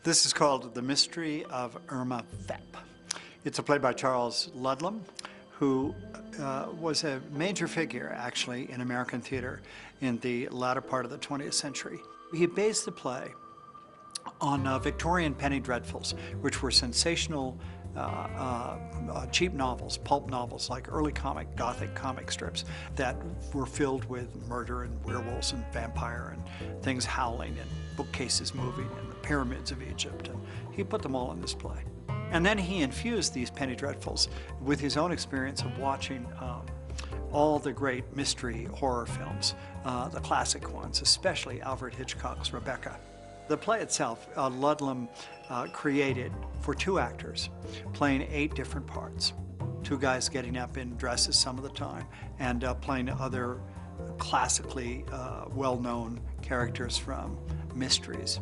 This is called The Mystery of Irma Vep. It's a play by Charles Ludlam, who was a major figure, actually, in American theater in the latter part of the 20th century. He based the play on Victorian penny dreadfuls, which were sensational, cheap novels, pulp novels, like early Gothic comic strips that were filled with murder and werewolves and vampire and things howling and bookcases moving and the pyramids of Egypt. And he put them all in this play. And then he infused these penny dreadfuls with his own experience of watching all the great mystery horror films, the classic ones, especially Alfred Hitchcock's Rebecca. The play itself, Ludlam created for 2 actors, playing 8 different parts. 2 guys getting up in dresses some of the time and playing other classically well-known characters from mysteries.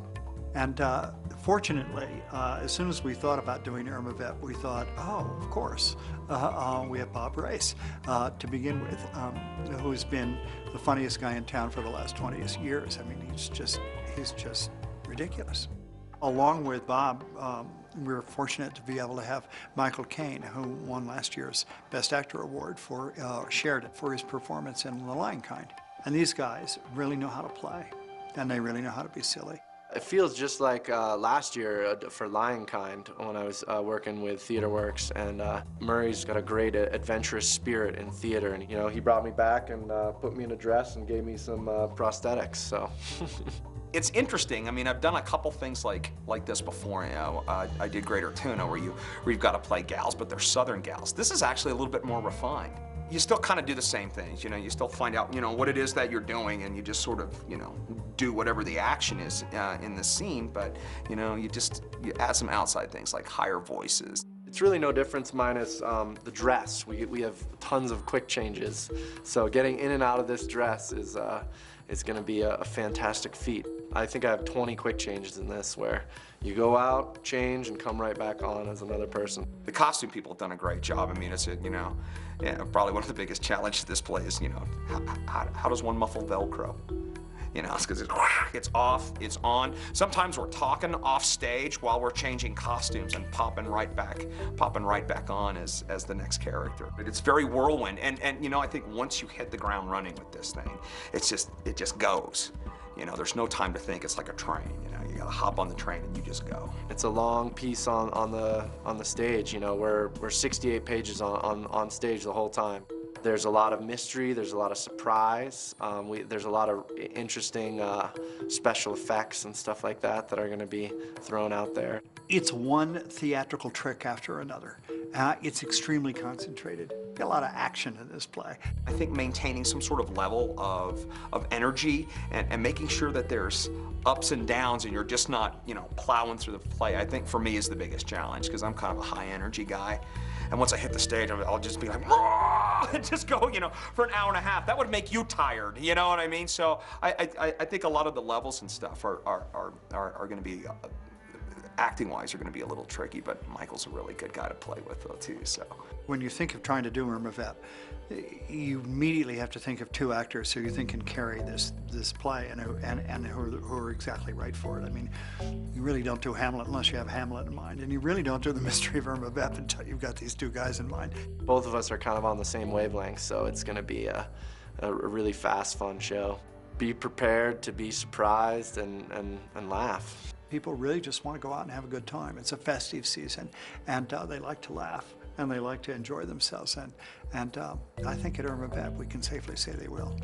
And fortunately, as soon as we thought about doing Irma Vep, we thought, oh, of course, we have Bob Race to begin with, who's been the funniest guy in town for the last 20 years. I mean, he's just ridiculous. Along with Bob, we were fortunate to be able to have Michael Caine, who won last year's Best Actor Award for, shared it for his performance in The Lion Kind. And these guys really know how to play, and they really know how to be silly. It feels just like last year for Lion Kind when I was working with TheaterWorks, and Murray's got a great adventurous spirit in theater, and you know, he brought me back and put me in a dress and gave me some prosthetics, so. It's interesting. I mean, I've done a couple things like this before. You know, I did Greater Tuna, where you've got to play gals, but they're Southern gals. This is actually a little bit more refined. You still kind of do the same things, you know, you still find out, you know, what it is that you're doing, and you just sort of, you know, do whatever the action is in the scene, but, you know, you add some outside things like higher voices. It's really no difference minus the dress. We have tons of quick changes, so getting in and out of this dress is going to be a fantastic feat. I think I have 20 quick changes in this, where you go out, change, and come right back on as another person. The costume people have done a great job. I mean, it's you know, yeah, probably one of the biggest challenges of this play is, you know, how does one muffle Velcro? You know, because it's off, it's on. Sometimes we're talking off stage while we're changing costumes and popping right back on as the next character. But it's very whirlwind, and you know, I think once you hit the ground running with this thing, it just goes. You know, there's no time to think. It's like a train. You know, you gotta hop on the train and you just go. It's a long piece on the stage. You know, we're 68 pages on stage the whole time. There's a lot of mystery, there's a lot of surprise, there's a lot of interesting special effects and stuff like that that are going to be thrown out there. It's one theatrical trick after another. It's extremely concentrated. Got a lot of action in this play. I think maintaining some sort of level of energy and making sure that there's ups and downs and you're just not, you know, plowing through the play, I think for me is the biggest challenge, because I'm kind of a high energy guy. And once I hit the stage, I'll just be like, "Rah!" and just go, you know, for an hour and a half. That would make you tired, you know what I mean? So I think a lot of the levels and stuff are going to be, acting-wise, are going to be a little tricky, but Michael's a really good guy to play with, though, too, so. When you think of trying to do Irma Vep, you immediately have to think of 2 actors who you think can carry this play and who are exactly right for it. I mean, you really don't do Hamlet unless you have Hamlet in mind, and you really don't do The Mystery of Irma Vep until you've got these 2 guys in mind. Both of us are kind of on the same wavelength, so it's going to be a really fast, fun show. Be prepared to be surprised and laugh. People really just want to go out and have a good time. It's a festive season, and they like to laugh, and they like to enjoy themselves, and I think at Irma Vep we can safely say they will.